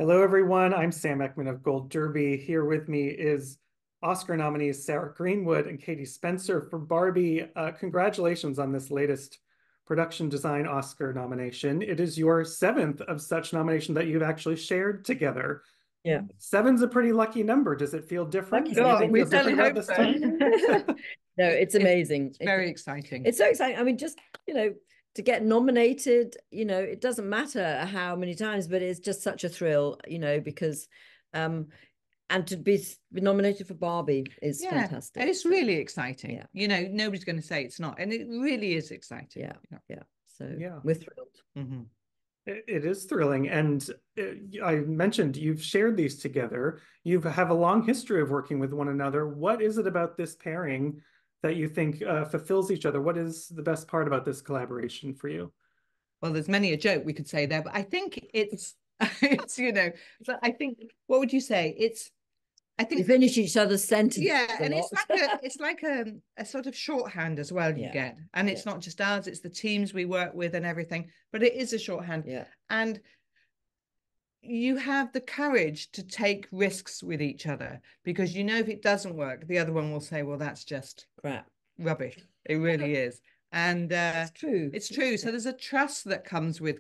Hello, everyone. I'm Sam Eckmann of Gold Derby. Here with me is Oscar nominees Sarah Greenwood and Katie Spencer for Barbie. Congratulations on this latest production design Oscar nomination. It is your seventh of such nomination that you've actually shared together. Yeah. Seven's a pretty lucky number. Does it feel different? Lucky Anything seven. feel We certainly different about hope this so. time? No, it's amazing. It's very exciting. It's so exciting. I mean, just, to get nominated, it doesn't matter how many times, but it's just such a thrill, because and to be nominated for Barbie is fantastic. And it's really exciting. Yeah. Nobody's going to say it's not. And it really is exciting. Yeah. So Yeah. we're thrilled. Mm-hmm. It is thrilling. And I mentioned you've shared these together. You have a long history of working with one another. What is it about this pairing that you think fulfills each other? What is the best part about this collaboration for you? Well, there's many a joke we could say there, but I think it's, so I think, what would you say? I think we finish each other's sentences. Yeah, and it's like a sort of shorthand as well you get. And it's not just ours, it's the teams we work with and everything, but it is a shorthand. Yeah. And you have the courage to take risks with each other because if it doesn't work, the other one will say, well, that's just crap. Rubbish. It really is. And it's true. It's true. So there's a trust that comes with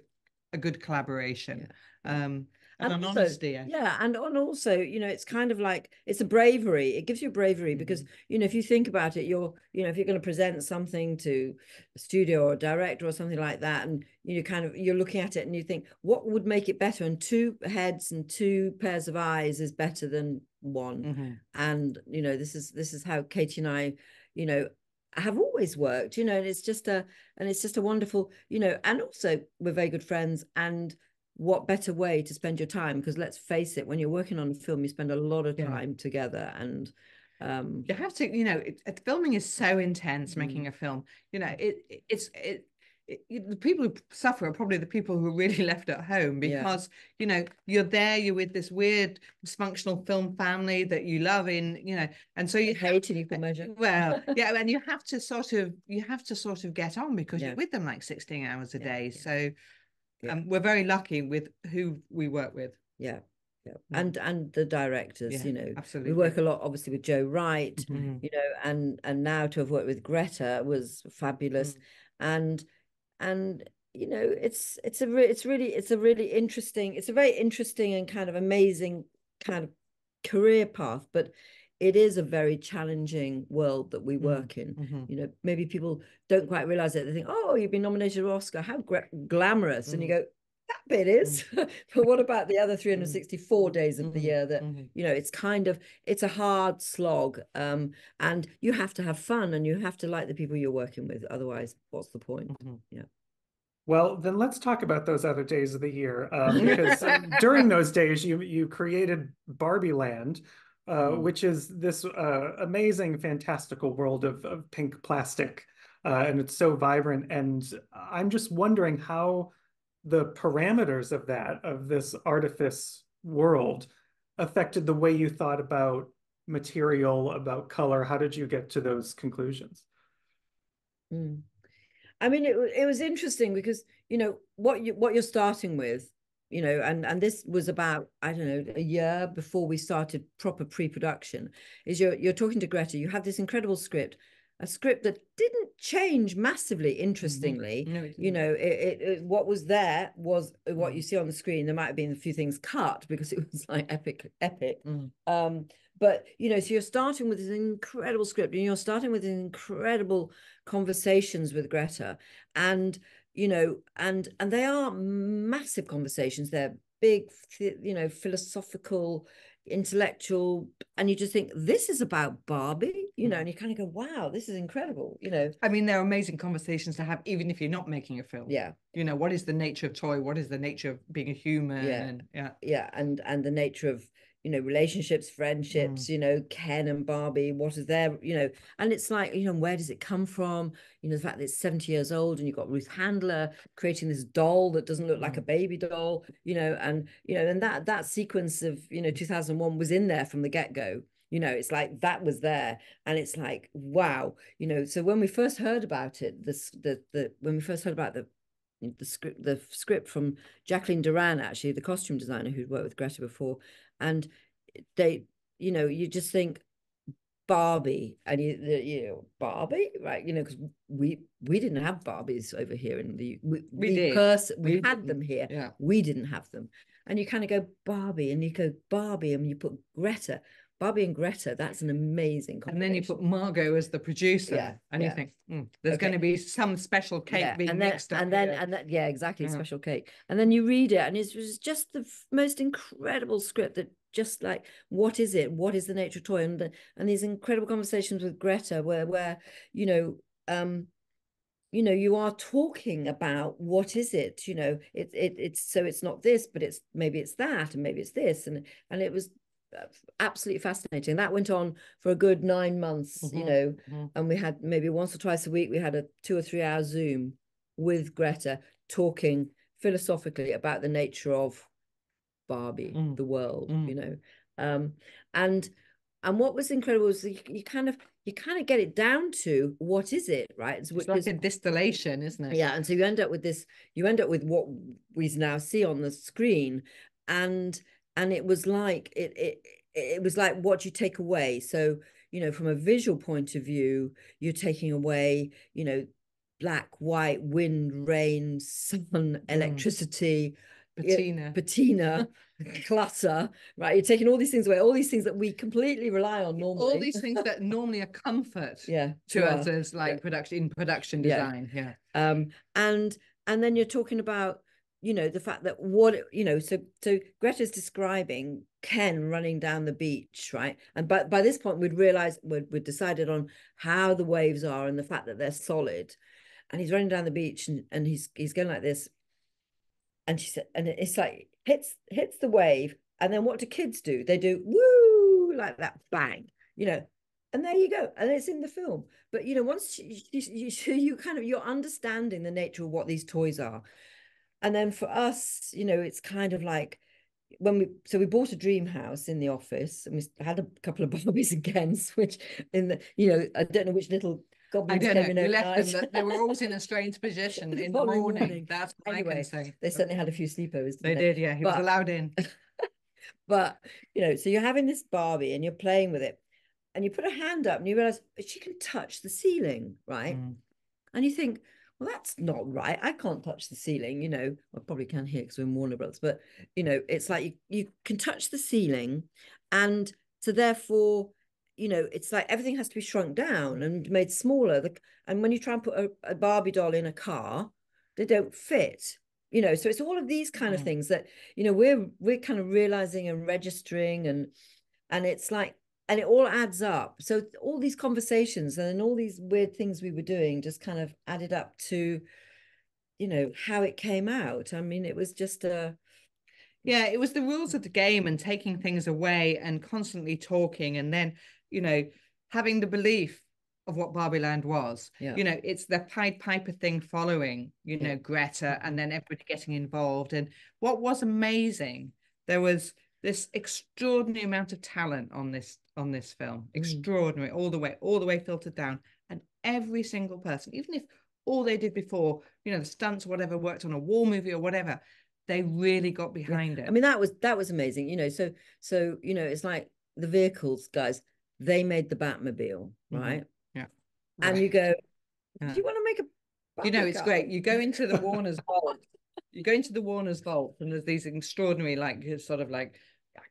a good collaboration. And an honesty. And also, it's kind of like it's a bravery. It gives you bravery because, if you think about it, if you're going to present something to a studio or a director or something like that, and you're looking at it and you think, what would make it better? And two heads and two pairs of eyes is better than one. And this is how Katie and I, have always worked. And it's just a wonderful, and also we're very good friends. And what better way to spend your time? Because let's face it, when you're working on a film, you spend a lot of time together, and you have to, filming is so intense. Making a film, the people who suffer are probably the people who are really left at home because you're there, you're with this weird dysfunctional film family that you love and so you hate in equal measure. Well, and you have to sort of get on because you're with them like 16 hours a day. So we're very lucky with who we work with. And the directors, absolutely. We work a lot obviously with Joe Wright, and now to have worked with Greta was fabulous. And it's a really interesting, it's a very interesting and kind of amazing kind of career path, but it is a very challenging world that we work in. Maybe people don't quite realize it. They think, oh, you've been nominated for Oscar, how glamorous. And you go, that bit is. But what about the other 364 days of the year that, it's a hard slog. And you have to have fun and you have to like the people you're working with. Otherwise, what's the point? Well, then let's talk about those other days of the year. Because during those days, you created Barbie Land, which is this amazing, fantastical world of pink plastic. And it's so vibrant. And I'm just wondering how the parameters of this artifice world affected the way you thought about material, about color. How did you get to those conclusions? I mean, it was interesting because, what you're starting with, and this was about, I don't know, a year before we started proper pre-production, is you're talking to Greta, you have this incredible script, a script that didn't change massively, interestingly. No, it what was there was what you see on the screen. There might have been a few things cut because it was like epic. But so you're starting with this incredible script and you're starting with incredible conversations with Greta, and and they are massive conversations. They're big, philosophical, intellectual, and you just think this is about Barbie, and you kind of go, wow, this is incredible. I mean, they're amazing conversations to have even if you're not making a film. What is the nature of toy, what is the nature of being a human? And the nature of relationships, friendships, Ken and Barbie, what is there, and it's like, where does it come from? The fact that it's 70 years old and you've got Ruth Handler creating this doll that doesn't look like a baby doll, and that sequence of 2001 was in there from the get-go. It's like that was there, and it's like, wow. So when we first heard about it, when we first heard about the script from Jacqueline Duran, actually, the costume designer who'd worked with Greta before, and they, you just think Barbie, and Barbie, right? Because we didn't have Barbies over here in the we had them here. Yeah. We didn't have them, and you kind of go Barbie, and you go Barbie, and you put Greta. Barbie and Greta, that's an amazing combination. And then you put Margot as the producer, and you think there's going to be some special cake being mixed up. And then, exactly, special cake. And then you read it, and it was just the most incredible script that just like, what is it? What is the nature of toy? And these incredible conversations with Greta, where you are talking about what is it? It's so it's not this, but maybe it's that, and maybe it's this, and it was absolutely fascinating. That went on for a good 9 months, and we had maybe once or twice a week, we had a 2 or 3 hour Zoom with Greta talking philosophically about the nature of Barbie, the world, and what was incredible was you kind of get it down to what is it, right? It's like a distillation, isn't it? Yeah, and so you end up with what we now see on the screen, and it was like it was like what you take away. So from a visual point of view, you're taking away black, white, wind, rain, sun, electricity, patina, clutter, right? You're taking all these things away, all these things that we completely rely on normally. All these things that normally are comfort to us as like production design. And then you're talking about the fact that so Greta's describing Ken running down the beach, right? And by this point we'd realized we'd decided on how the waves are and the fact that they're solid, and he's running down the beach and he's going like this, and she said, and it's like hits the wave, and then what do kids do? They do woo, like that, bang, and there you go, and it's in the film. But once you're understanding the nature of what these toys are. And then for us, it's kind of like when we bought a dream house in the office, and we had a couple of Barbies and Kens, which in the, I don't know which little goblins came in. We left them, they were always in a strange position in the morning. That's what I can say. They certainly had a few sleepovers. They did, yeah. He was allowed in. But, so you're having this Barbie and you're playing with it, and you put a hand up and you realize she can touch the ceiling, right? And you think, well, that's not right. I can't touch the ceiling, I probably can here because we're in Warner Brothers, but it's like you can touch the ceiling, and so therefore, it's like everything has to be shrunk down and made smaller. And when you try and put a Barbie doll in a car, they don't fit. So it's all of these kind of things that we're kind of realizing and registering, and it's like, and it all adds up. So all these conversations and all these weird things we were doing just kind of added up to, how it came out. I mean, it was just it was the rules of the game, and taking things away and constantly talking, and then, having the belief of what Barbie Land was. It's the Pied Piper thing following, Greta, and then everybody getting involved. And what was amazing, there was this extraordinary amount of talent on this film, extraordinary, all the way filtered down, and every single person, even if all they did before, the stunts or whatever, worked on a war movie or whatever, they really got behind it. I mean, that was amazing. So it's like the vehicles guys, they made the Batmobile, right? And you go, do you want to make a it's great. You go into the Warner's vault. You go into the Warner's vault, and there's these extraordinary, like, sort of like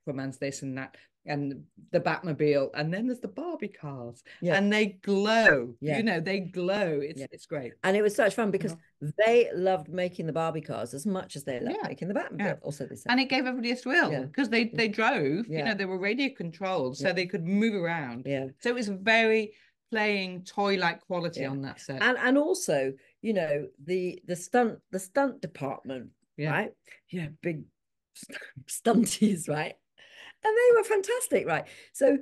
Aquaman's this and that, and the Batmobile, and then there's the Barbie cars, and they glow. They glow. It's great. And it was such fun because they loved making the Barbie cars as much as they loved making the Batmobile. Also, they said, and it gave everybody a thrill because they drove. They were radio controlled, so they could move around. So it was very playing toy-like quality on that set. And also, the stunt department, right? Big stunties, right? And they were fantastic, right? So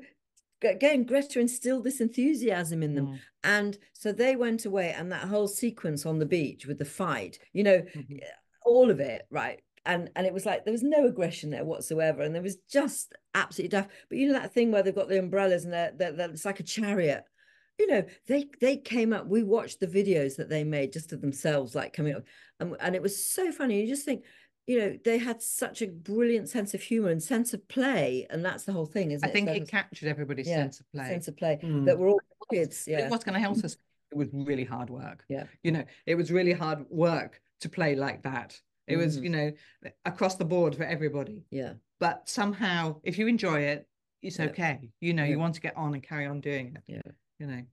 again, Greta instilled this enthusiasm in them. And so they went away, and that whole sequence on the beach with the fight, all of it, right? And it was like there was no aggression there whatsoever, and there was just absolutely daft. But that thing where they've got the umbrellas and they're it's like a chariot, you know, they came up, we watched the videos that they made just of themselves, like coming up, and it was so funny. You just think, you know, they had such a brilliant sense of humor and sense of play, and that's the whole thing, isn't it? I think it captured everybody's sense of play. Sense of play that we're all kids. Yeah. What's going to help us? It was really hard work. Yeah. You know, it was really hard work to play like that. It was, you know, across the board for everybody. Yeah. But somehow, if you enjoy it, it's okay. You know, you want to get on and carry on doing it. Yeah. You know.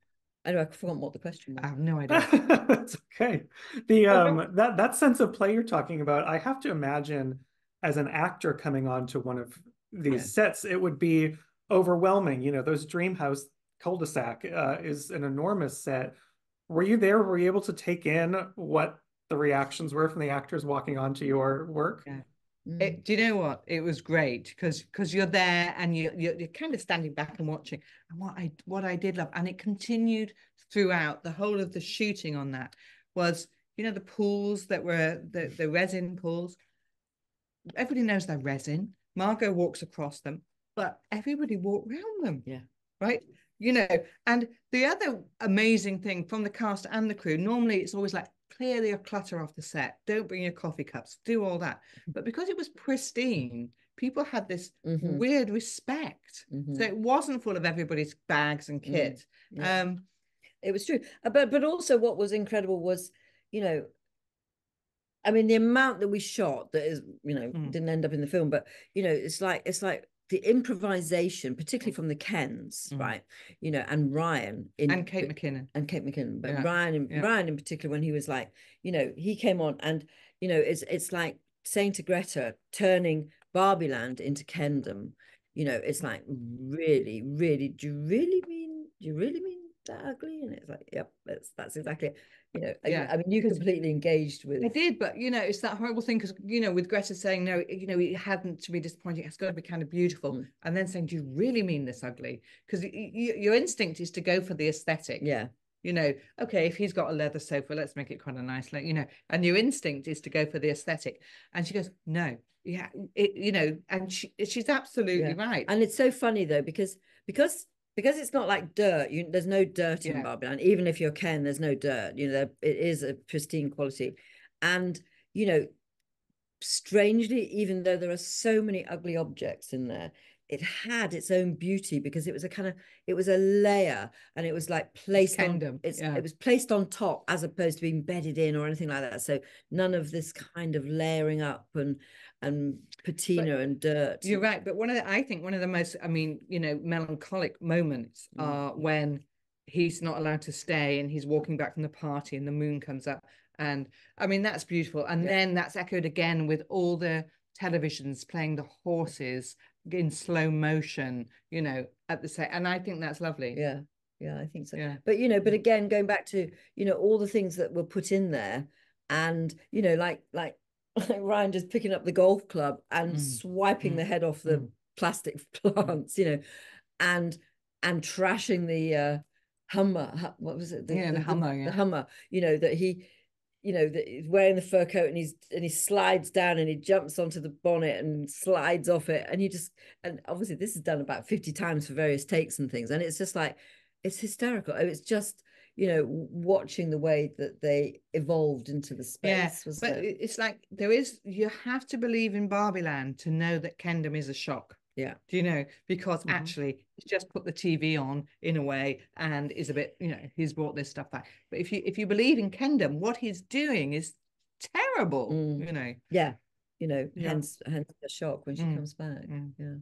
Anyway, I forgot what the question was. I have no idea. That's okay. The that sense of play you're talking about, I have to imagine as an actor coming onto one of these sets, it would be overwhelming. You know, those Dreamhouse cul-de-sac is an enormous set. Were you there? Were you able to take in what the reactions were from the actors walking onto your work? Yeah. Do you know what? It was great because you're there and you're kind of standing back and watching. And what I did love, and it continued throughout the whole of the shooting on that, was, you know, the pools that were the resin pools. Everybody knows they're resin. Margot walks across them, but everybody walked around them. Yeah. Right. You know, and the other amazing thing from the cast and the crew, normally it's always like, clear your clutter off the set, don't bring your coffee cups, do all that. But because it was pristine, people had this weird respect. So it wasn't full of everybody's bags and kit. It was true. But also what was incredible was, you know, I mean, the amount that we shot that is, you know, didn't end up in the film, but, you know, it's like the improvisation, particularly from the Kens, right? You know, and Ryan and Kate McKinnon, but Ryan in particular, when he was like, you know, he came on and, you know, it's like saying to Greta, turning Barbie Land into Kendom. You know, it's like, really, do you really mean that ugly? And it's like, yep, that's exactly it. You know, I mean, you completely engaged with. I did, but, you know, it's that horrible thing because, you know, with Greta saying, no, you know, it hadn't to be disappointing, it's got to be kind of beautiful. And then saying, do you really mean this ugly? Because your instinct is to go for the aesthetic. Yeah. You know, okay, if he's got a leather sofa, let's make it kind of nice, like, you know, and your instinct is to go for the aesthetic. And she goes, no, yeah, you know, and she's absolutely right. And it's so funny though, because it's not like dirt. There's no dirt in Barbie Land. Even if you're Ken, there's no dirt. You know, it is a pristine quality. And, you know, strangely, even though there are so many ugly objects in there, it had its own beauty because it was a layer, and it was like placed on it was placed on top as opposed to being bedded in or anything like that. So none of this kind of layering up and patina and dirt. You're right, but I think one of the most, I mean, you know, melancholic moments are when he's not allowed to stay and he's walking back from the party and the moon comes up, and I mean that's beautiful. And then that's echoed again with all the televisions playing the horses in slow motion, you know, at the set, and I think that's lovely. Yeah, I think so. But, you know, but again, going back to, you know, all the things that were put in there, and, you know, like Ryan just picking up the golf club and swiping the head off the plastic plants, you know, and trashing the Hummer. What was it? The Hummer. The Hummer. You know, that he, you know, that he's wearing the fur coat and he slides down and he jumps onto the bonnet and slides off it, and obviously this is done about 50 times for various takes and things, and it's just like, it's hysterical. It's just, you know, watching the way that they evolved into the space. It's like you have to believe in Barbie Land to know that Kendom is a shock. Yeah. Do you know? Because actually it's just put the TV on in a way and is a bit, you know, he's brought this stuff back. But if you believe in Kendom, what he's doing is terrible, you know. Yeah. You know, hence the shock when she comes back. Yeah.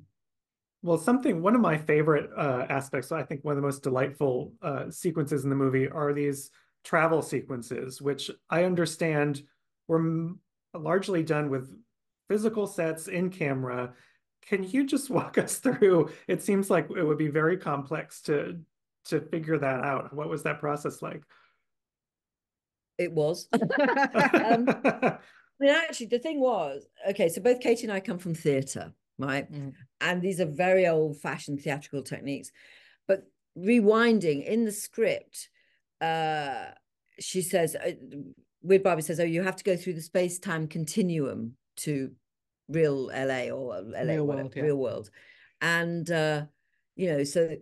Well, one of my favorite aspects, I think one of the most delightful sequences in the movie are these travel sequences, which I understand were largely done with physical sets in camera. Can you just walk us through? It seems like it would be very complex to figure that out. What was that process like? It was. I mean, actually, the thing was, okay, so both Katie and I come from theatre, right? And these are very old-fashioned theatrical techniques. But rewinding in the script, she says, Weird Barbie says, oh, you have to go through the space-time continuum to real LA or LA, real world. And, you know, so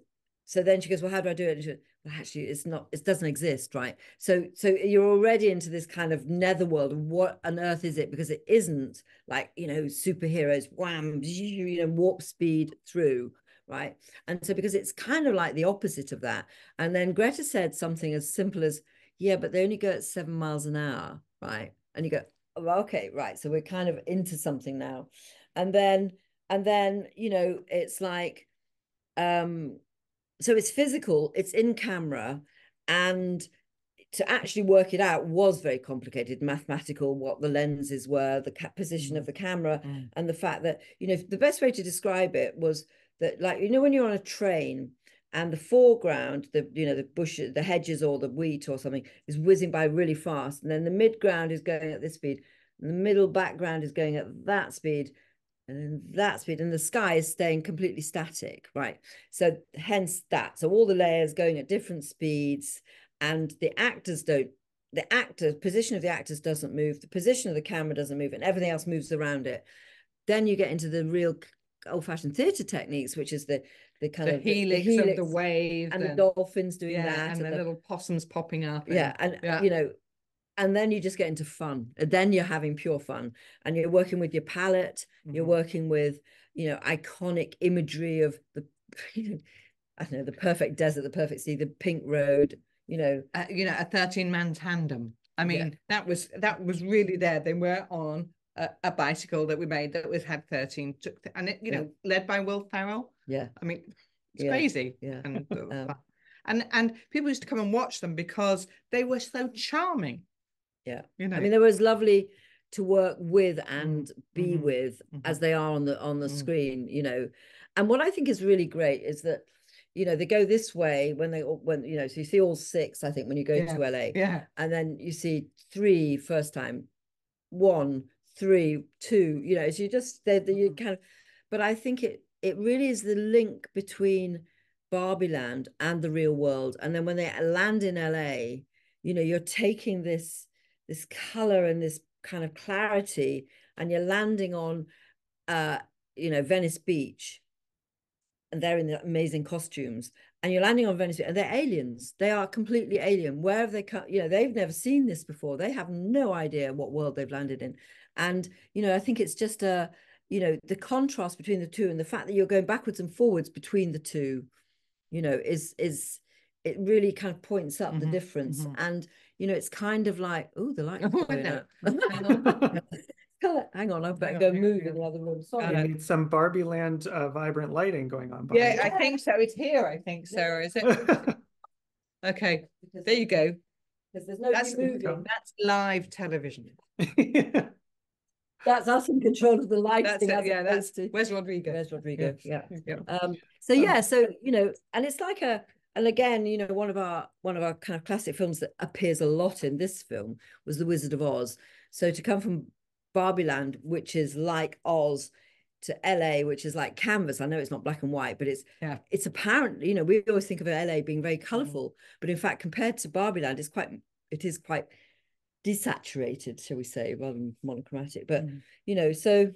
then she goes, well, how do I do it? And she goes, actually it's not, it doesn't exist, right? So you're already into this kind of netherworld of what on earth is it, because it isn't like, you know, superheroes wham, you know, warp speed through, right? And so because it's kind of like the opposite of that. And then Greta said something as simple as, yeah, but they only go at 7 miles an hour, right? And you go, oh, okay, right, so we're kind of into something now. And then you know, it's like so it's physical, it's in camera, and to actually work it out was very complicated, mathematical, what the lenses were, the position of the camera, and the fact that, you know, the best way to describe it was that, like, you know, when you're on a train and the foreground, the, you know, the bushes, the hedges or the wheat or something is whizzing by really fast, and then the midground is going at this speed, and the middle background is going at that speed, and then that speed, and the sky is staying completely static, right? So hence that. So all the layers going at different speeds, and the actors don't, the actor position of the actors doesn't move, the position of the camera doesn't move, and everything else moves around it. Then you get into the real old-fashioned theatre techniques, which is the kind of helix, the helix of the waves, and the dolphins doing that, and the little possums popping up, and you know, and then you just get into fun, and then you're having pure fun, and you're working with your palette, you're working with, you know, iconic imagery of the, I don't know, the perfect desert, the perfect sea, the pink road, you know, a 13-man tandem. I mean, that was really there. They were on a bicycle that we made that had 13, and it, you know, led by Will Ferrell. Yeah, I mean, it's crazy. Yeah, and people used to come and watch them because they were so charming. Yeah, you know, I mean, they were as lovely to work with and be with as they are on the screen, you know. And what I think is really great is that, you know, they go this way when you know, so you see all 6, I think, when you go to LA, and then you see 3 first time, 1, 3, 2, you know, so you just you kind of, but I think it really is the link between Barbie Land and the real world. And then when they land in LA, you know, you're taking this color and this kind of clarity, and you're landing on you know, Venice Beach, and they're in the amazing costumes, and you're landing on Venice Beach, and they're aliens. They are completely alien. Where have they come? You know, they've never seen this before. They have no idea what world they've landed in. And, you know, I think it's just you know, the contrast between the two, and the fact that you're going backwards and forwards between the two, you know, is it really kind of points up the difference. And, you know, it's kind of like, oh, the light going out. Hang on, I better go move in the other room. Sorry. You need some Barbie Land vibrant lighting going on. Yeah, I think so. It's here, I think, Sarah. Is it? Okay, there you go. Because there's nobody moving. That's live television. That's us in control of the lighting. Where's Rodrigo? Where's Rodrigo? Yeah. So yeah, so, you know, and it's like and again, you know, one of our kind of classic films that appears a lot in this film was The Wizard of Oz. So to come from Barbie Land, which is like Oz, to LA, which is like canvas. I know it's not black and white, but it's apparent, you know, we always think of LA being very colorful, but in fact, compared to Barbie Land, it is quite desaturated, shall we say, rather than monochromatic. But you know, so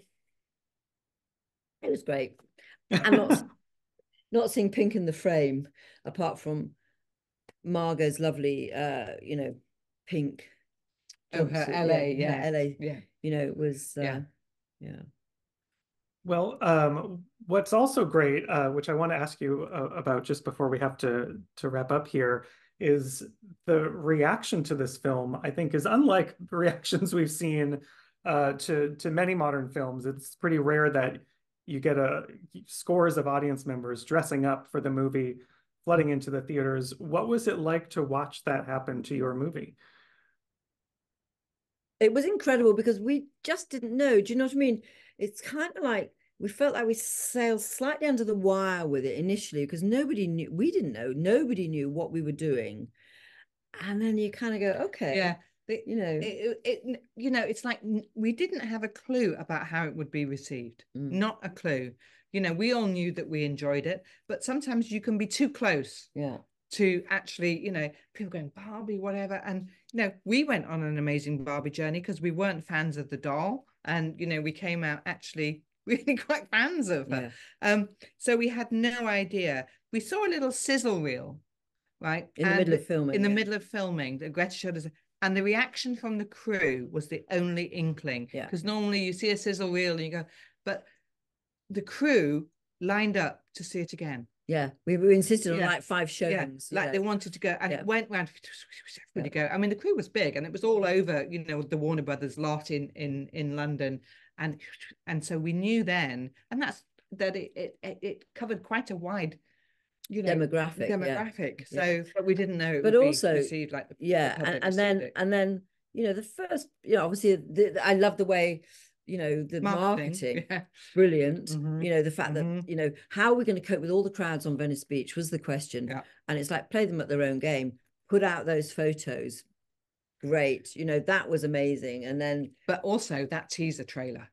it was great. And not seeing pink in the frame, apart from Margot's lovely you know, pink. Oh, her LA, LA, you know, it was Well, what's also great, which I want to ask you about just before we have to wrap up here, is the reaction to this film, I think, is unlike the reactions we've seen to many modern films. It's pretty rare that you get scores of audience members dressing up for the movie, flooding into the theaters. What was it like to watch that happen to your movie? It was incredible because we just didn't know. Do you know what I mean? It's kind of like we felt like we sailed slightly under the wire with it initially, because nobody knew. We didn't know. Nobody knew what we were doing. And then you kind of go, okay. Yeah. You know, you know, it's like we didn't have a clue about how it would be received. Not a clue. You know, we all knew that we enjoyed it, but sometimes you can be too close. Yeah. To actually, you know, people going, Barbie, whatever. And, you know, we went on an amazing Barbie journey because we weren't fans of the doll. And, you know, we came out actually really quite fans of her. So we had no idea. We saw a little sizzle reel right? In the middle of filming. In the middle of filming, the Greta showed us, and the reaction from the crew was the only inkling. Yeah. Because normally you see a sizzle reel and you go, but the crew lined up to see it again. Yeah, we insisted on like 5 showings. Yeah, like they wanted to go, and it went round. Everybody go. I mean, the crew was big, and it was all over. You know, the Warner Brothers lot in London, and so we knew then, and that's that it covered quite a wide, you know, demographic. So, but we didn't know it would also be received like the and then you know the first, you know, obviously I love the way, you know, the marketing brilliant. You know, the fact that, you know, how are we going to cope with all the crowds on Venice Beach was the question. And it's like, play them at their own game, put out those photos, great, you know, that was amazing. And then but also that teaser trailer,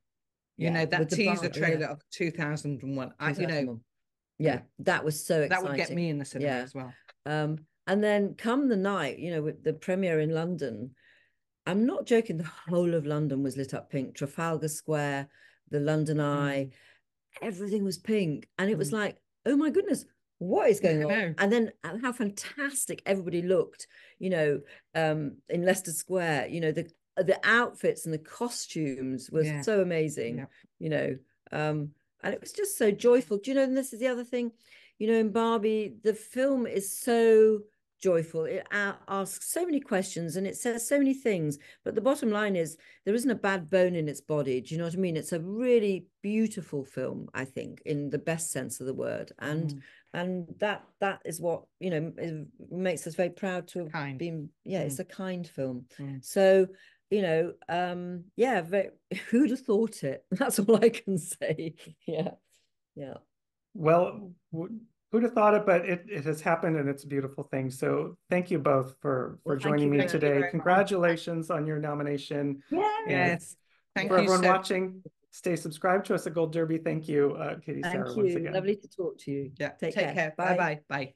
you know, that teaser trailer of 2001, you know, that was so exciting. That would get me in the cinema as well. And then come the night, you know, with the premiere in London, I'm not joking, the whole of London was lit up pink. Trafalgar Square, the London Eye, everything was pink. And it was like, oh my goodness, what is going on? And then how fantastic everybody looked, you know, in Leicester Square, you know, the outfits and the costumes was so amazing, you know, and it was just so joyful. Do you know, and this is the other thing, you know, in Barbie, the film is so joyful. It asks so many questions and it says so many things, but the bottom line is there isn't a bad bone in its body. Do you know what I mean? It's a really beautiful film, I think, in the best sense of the word. And that is what, you know, makes us very proud to have been, it's a kind film. So, you know, who'd have thought it? That's all I can say. Well, who'd have thought it, but it has happened and it's a beautiful thing. So thank you both for joining me today. Congratulations on your nomination. Yes. Thank you for everyone watching. Stay subscribed to us at Gold Derby. Thank you, Katie, Sarah, once again. Lovely to talk to you. Take care. Bye. Bye.